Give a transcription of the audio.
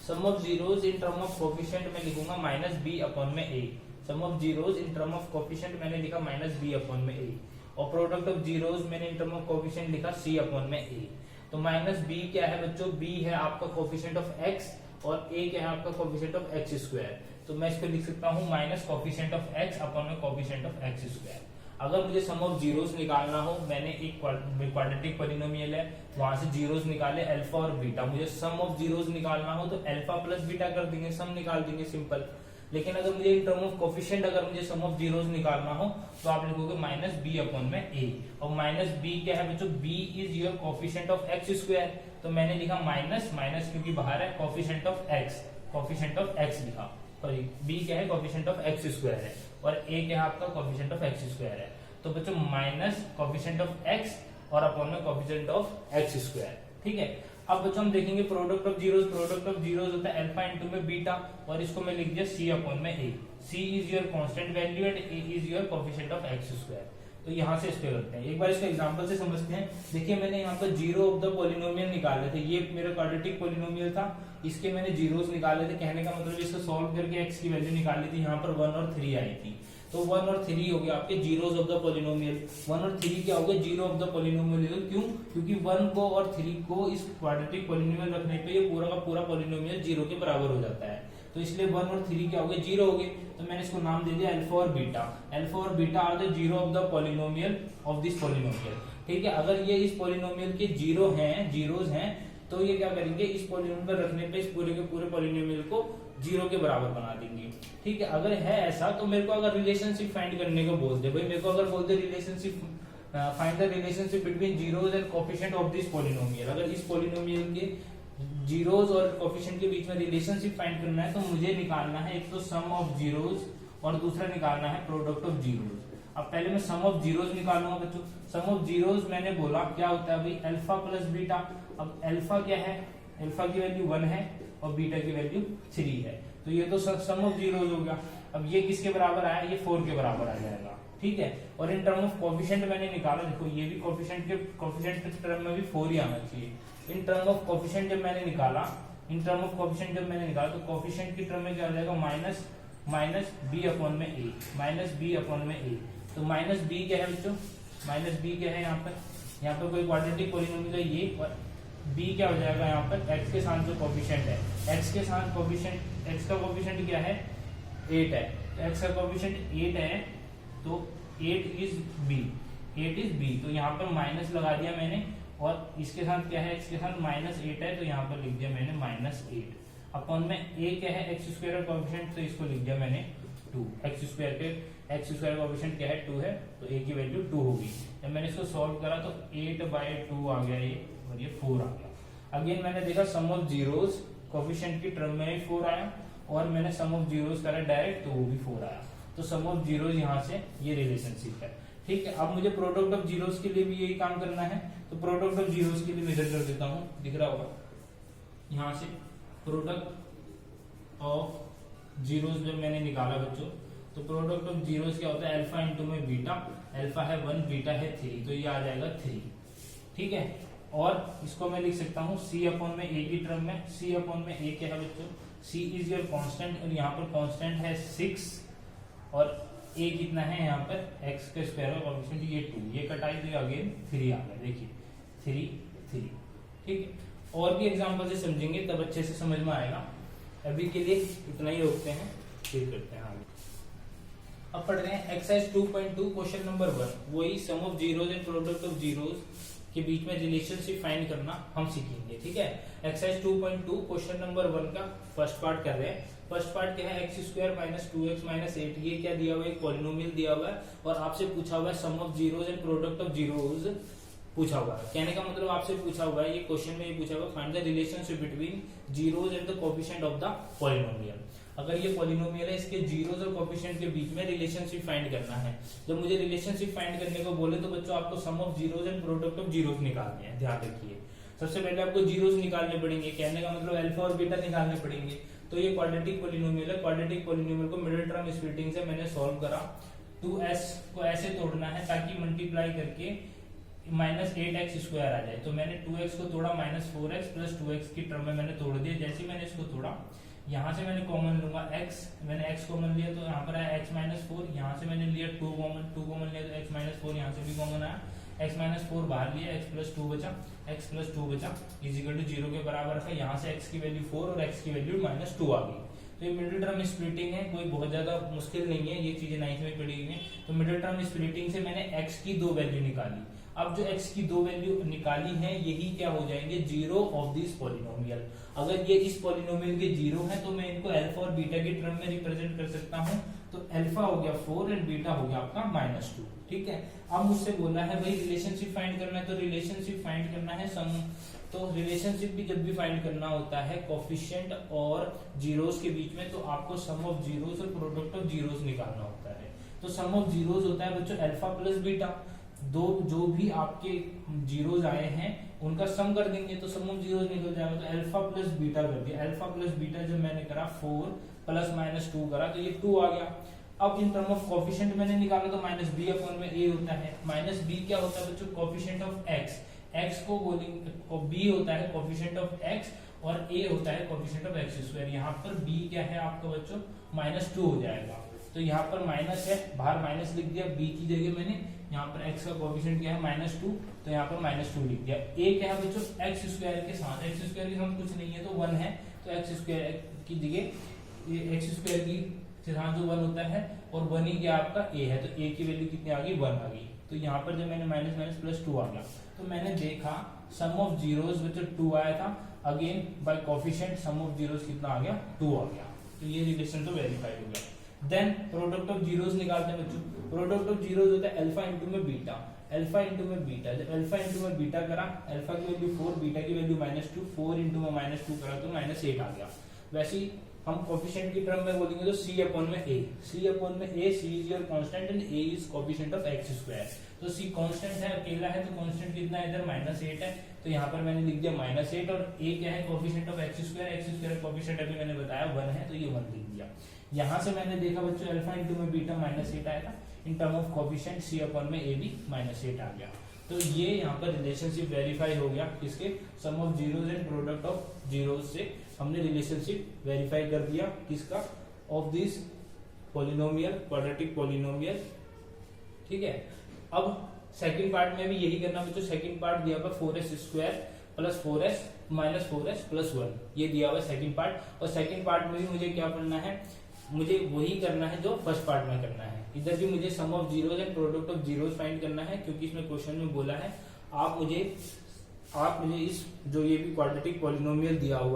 Some of zeros in term of coefficient में लिखूंगा minus b upon में a. Sum of zeros in term of coefficient मैंने लिखा minus b upon में ए, और प्रोडक्ट ऑफ जीरोज मैंने इन टर्म ऑफ कोफिशिएंट लिखा सी अपॉन में ए। तो माइनस बी क्या है बच्चों, बी है आपका कोफिशिएंट ऑफ एक्स और ए क्या है आपका कोफिशिएंट ऑफ एक्स स्क्वायर। तो मैं इसको लिख सकता हूँ minus coefficient of x upon में कोफिशिएंट ऑफ एक्स स्क्वायर। अगर मुझे सम ऑफ जीरोस निकालना हो, मैंने एक क्वाड्रेटिक पॉलिनोमियल है, वहां से जीरोस निकाले अल्फा और बीटा, मुझे सम ऑफ जीरोस निकालना हो तो अल्फा प्लस बीटा कर देंगे, सम निकाल देंगे सिंपल। लेकिन अगर मुझे इन टर्म ऑफ कोफिशिएंट अगर मुझे सम ऑफ जीरोस निकालना हो तो आप लिखोगे माइनस बी अपॉन में ए। और माइनस बी क्या है बच्चों, B is your coefficient of x square. तो मैंने लिखा माइनस माइनस क्योंकि बाहर है, कोफिशिएंट ऑफ एक्स लिखा, सॉरी बी क्या है कोफिशिएंट ऑफ एक्स स्क्वायर है और ए क्या है आपका कोफिशिएंट ऑफ एक्स स्क्वायर है। तो बच्चों माइनस कोफिशिएंट ऑफ एक्स और अपॉन में कोफिशिएंट ऑफ एक्स स्क्वायर। ठीक है, अब बच्चों हम देखेंगे product of zeros. Product of zeros होता है अल्फा इंटू में बीटा, और इसको मैं लिख दिया सी अपॉन में a. C is your constant value and a is your coefficient of x square. तो यहां से इसको करते हैं, एक बार इसका एग्जांपल से समझते हैं। देखिए मैंने यहाँ पर जीरो ऑफ द पॉलिनोमियल निकाले थे, ये मेरा क्वाड्रेटिक पॉलिनोमियल था, इसके मैंने जीरोस निकाले थे। कहने का मतलब इसको सॉल्व करके एक्स की वैल्यू निकाली थी, यहाँ पर 1 और 3 आई थी। तो 1 और 3 हो गया आपके जीरोस ऑफ द पॉलिनोमियल। 1 और 3 क्या हो गया, जीरो ऑफ द पॉलिनोमियल। क्यों, क्योंकि 1 को और 3 को इस क्वाड्रेटिक पॉलिनोमियल रखने पे ये पूरा का पूरा पॉलिनोमियल जीरो के बराबर हो जाता है। तो इसलिए 1 और 3 क्या हो गए, जीरो हो गए। तो मैंने इसको नाम दे दिया अल्फा और बीटा। अल्फा और beta are the zero of the polynomial of this polynomial. ठीक है, अगर ये इस पॉलिनोमियल के जीरो हैं, जीरोस हैं, तो ये क्या करेंगे, इस पॉलिनोमियल रखने पे इस पूरे के पूरे पॉलिनोमियल को जीरो के बराबर बना देंगे। ठीक है, अगर है ऐसा तो मेरे को अगर रिलेशनशिप फाइंड करने को बोल दे, भाई मेरे को अगर बोल दे relationship find the relationship between zeros and coefficient of this polynomial, अगर इस पॉलिनोमियल के जीरोस और कोफिशिएंट के बीच में रिलेशनशिप फाइंड करना है तो मुझे निकालना है एक तो सम ऑफ जीरोस और दूसरा निकालना है प्रोडक्ट ऑफ जीरोस। अब पहले मैं सम ऑफ जीरोस निकालूंगा बच्चों। सम ऑफ जीरोस मैंने बोला क्या होता है भाई, अल्फा प्लस बीटा। अब अल्फा क्या है, अल्फा की वैल्यू 1 है और बीटा की वैल्यू 3 है, तो ये तो सम ऑफ जीरोस हो गया। अब ये किसके बराबर आया, ये 4 के बराबर आ जाएगा। ठीक है, और इन टर्म ऑफ कोफिशिएंट मैंने निकाला, देखो ये भी कोफिशिएंट के टर्म में भी 4 ही आना चाहिए। इन टर्म ऑफ कोफिशिएंट जब मैंने निकाला, तो कोफिशिएंट की टर्म में क्या आ जाएगा, माइनस बी अपॉन में ए, माइनस बी अपॉन में ए। तो माइनस बी क्या है बच्चों, माइनस बी क्या है यहाँ पर कोई क्वाड्रेटिक पॉलिनोमियल है ये, और बी क्या हो जाएगा यहाँ पर एक्स के साथ जो कोफिशिएंट है, एक्स के साथ कोफिशिएंट, एक्स का कोफिशिएंट क्या है 8 है, तो एक्स का कोफिशिएंट 8 है, तो 8 इज बी। तो यहाँ पर माइनस लगा दिया मैंने, और इसके साथ क्या है, इसके साथ -8 है, तो यहाँ पर लिख दिया मैंने -8 अपॉन में ए क्या है एक्स स्क्वायर का कोफिशिएंट, तो इसको लिख दिया मैंने 2। एक्स स्क्वायर का कोफिशिएंट क्या है 2 है, तो ए की वैल्यू 2 होगी। जब मैंने इसको सॉल्व करा तो 8/2 आ गया ये, और ये 4 आ गया। अगेन मैंने देखा सम ऑफ जीरोस, कोफिशिएंट की टर्म में 4 आया, और मैंने सम ऑफ जीरोस करा डायरेक्ट तो वो भी 4 आया। तो सम ऑफ जीरोस यहाँ से ये रिलेशनशिप है। ठीक है, अब मुझे प्रोडक्ट ऑफ जीरोस के लिए भी यही काम करना है, तो प्रोडक्ट ऑफ जीरोस के लिए मेजर कर देता हूँ, दिख रहा होगा यहाँ से। प्रोडक्ट ऑफ जीरोस जब मैंने निकाला बच्चों, तो प्रोडक्ट ऑफ जीरोस क्या होता है, अल्फा इंटू में बीटा, अल्फा है 1, बीटा है 3, तो ये आ जाएगा 3। ठीक है, और इसको मैं लिख सकता हूँ सी अपॉन में ए की टर्म में। सी अपॉन में ए क्या है बच्चों, सी इज योर कांस्टेंट, और यहाँ पर कांस्टेंट है 6, और ए कितना है यहाँ पर एक्स के स्क्वायर का कोफिशिएंट ये 2, ये कटाई तो अगेन 3 आ गया, देखिए 3। ठीक है, और भी एग्जांपल से समझेंगे तब अच्छे से समझ में आएगा। अभी के लिए इतना ही रोकते हैं, फिर करते हैं आगे। अब पढ़ रहे हैं एक्सरसाइज 2.2 क्वेश्चन नंबर 1। वही sum of zeros and product of zeros के बीच में रिलेशनशिप फाइंड करना हम सीखेंगे। ठीक है, एक्सरसाइज 2.2 क्वेश्चन नंबर 1 का फर्स्ट पार्ट कर रहे हैं। फर्स्ट पार्ट क्या है, x² - 2x - 8। ये क्या दिया हुआ है, एक पॉलिनोमियल दिया हुआ है, और आपसे पूछा हुआ है sum of zeros and product of zeros पूछा हुआ है। कहने का मतलब आपसे पूछा हुआ है, ये क्वेश्चन में ये पूछा हुआ है find the relationship between zeros and the coefficient of the polynomial. अगर ये पॉलिनोमियल है, इसके जीरोस और कोफिशिएंट के बीच में रिलेशनशिप फाइंड करना है। जब मुझे रिलेशनशिप फाइंड करने को बोले तो बच्चों आपको sum of zeros and product of zeros निकालने हैं, ध्यान रखिए। सबसे पहले आपको जीरोस निकालने पड़ेंगे, कहने का मतलब अल्फा और बीटा निकालने पड़ेंगे। तो ये क्वाड्रेटिक पॉलिनोमियल है, क्वाड्रेटिक पॉलिनोमियल को मिडिल टर्म स्प्लिटिंग से मैंने सॉल्व करा। 2s को ऐसे तोड़ना है ताकि मल्टीप्लाई करके माइनस 8x² आ जाए, तो मैंने 2x को तोड़ा, माइनस 4x प्लस 2x की टर्म में मैंने तोड़ दिया। जैसे ही मैंने इसको तोड़ा, यहाँ से मैंने कॉमन लूंगा x, मैंने x कॉमन लिया तो यहाँ पर आया x माइनस 4, यहाँ से मैंने लिया 2 कॉमन लिया तो x माइनस 4, यहाँ से भी कॉमन आया, x माइनस 4 बाहर लिया, x प्लस 2 बचा, x प्लस 2 बचा इज इक्वल टू 0 के बराबर रखा। यहाँ से x की वैल्यू 4 और x की वैल्यू माइनस 2 आ गई। तो ये मिडिल टर्म स्प्लिटिंग है, कोई बहुत ज्यादा मुश्किल नहीं है, ये चीजें 9th में पढ़ी हुई है। तो मिडिल टर्म स्प्लिटिंग से मैंने x की 2 वैल्यू निकाली। अब जो x की 2 वैल्यू निकाली है यही क्या हो जाएंगे, जीरो ऑफ दिस पॉलिनोमियल। अगर ये इस पॉलिनोमियल के जीरो है तो मैं इनको अल्फा और बीटा की टर्म में रिप्रेजेंट कर सकता हूँ। तो अल्फा हो गया 4 एंड बीटा हो गया आपका -2, ठीक है। अब मुझसे बोला है भाई रिलेशनशिप फाइंड करना है, तो रिलेशनशिप फाइंड करना है सम। तो रिलेशनशिप भी जब भी फाइंड करना होता है कोफिशिएंट और जीरोस के बीच में, तो आपको सम ऑफ जीरोस और प्रोडक्ट ऑफ जीरोस निकालना होता है। तो सम ऑफ जीरोस होता है बच्चों अल्फा प्लस बीटा, दो जो भी आपके जीरोस आए हैं उनका सम कर देंगे तो सम ऑफ जीरोस निकल जाएगा। तो अल्फा प्लस बीटा कर दिया, अल्फा प्लस बीटा जब मैंने करा 4 प्लस -2 करा तो ये 2 आ गया। अब इन टर्म ऑफ कोफिशिएंट मैंने निकाला तो -b अपॉन में a होता है। -b क्या होता है बच्चों, कोफिशिएंट ऑफ x, x को बोलेंगे, b होता है कोफिशिएंट ऑफ x और a होता है कोफिशिएंट ऑफ x²। यहाँ पर b क्या है आपका बच्चों, -2 हो जाएगा। तो यहाँ पर माइनस है, बाहर माइनस लिख दिया, b की जगह मैंने यहाँ पर x का कोफिशिएंट क्या है -2, तो यहाँ पर -2 लिख दिया। a क्या है बच्चों, x² के साथ, x² के साथ कुछ नहीं है तो 1 है, तो x² की जगह ये x² की साथ जो 1 होता है और 1 ही क्या आपका a है, तो a की वैल्यू कितनी आ गई, 1 आ गई। तो यहाँ पर जब मैंने माइनस प्लस 2 आ गया, तो मैंने देखा सम ऑफ जीरोस बच्चों 2 आया था, again by coefficient sum of zeros कितना आ गया, 2 आ गया। तो ये रिलेशन तो वेरीफाइड हो गया। देन प्रोडक्ट ऑफ जीरोस निकालते हैं बच्चों। प्रोडक्ट ऑफ जीरोस होता है अल्फा इंटू में बीटा, अल्फा इंटू में बीटा। जब अल्फा इंटू में बीटा करा, अल्फा की वैल्यू 4, बीटा की वैल्यू -2, 4 इंटू में -2 करा तो -8 आ गया। वैसे ही हम कोफिशिएंट की टर्म में बोलेंगे तो c अपॉन में a, c अपॉन में a, c is your constant and a is coefficient of x²। तो c कांस्टेंट है, अकेला है, तो कांस्टेंट कितना है इधर, -8 है, तो यहाँ पर मैंने लिख दिया -8 और a क्या है कोफिशिएंट ऑफ x² कोफिशिएंट अभी मैंने बताया 1 है, तो ये 1 लिख दिया। यहाँ से मैंने देखा बच्चों अल्फा इंटू में बीटा -8 आएगा, इन term of coefficient c upon में a भी -8 आ गया। तो ये यहाँ पर रिलेशनशिप वेरीफाई हो गया, किसके, sum of zeros and product of zeros से हमने रिलेशनशिप वेरीफाई कर दिया, किसका, of this polynomial, quadratic polynomial, ठीक है। अब सेकंड पार्ट में भी यही करना बच्चों। सेकंड पार्ट दिया हुआ 4s² plus 4s minus 4s plus 1, ये दिया हुआ सेकंड पार्ट। और सेकंड पार्ट में भी मुझे क्या पढ़ना है, मुझे वही करना है जो फर्स्ट पार्ट में करना है। इधर भी मुझे sum of zeros and product of zeros find करना है, क्योंकि इसमें क्वेश्चन में बोला है आप मुझे इस जो ये भी क्वाड्रेटिक पॉलिनोमियल दिया हुआ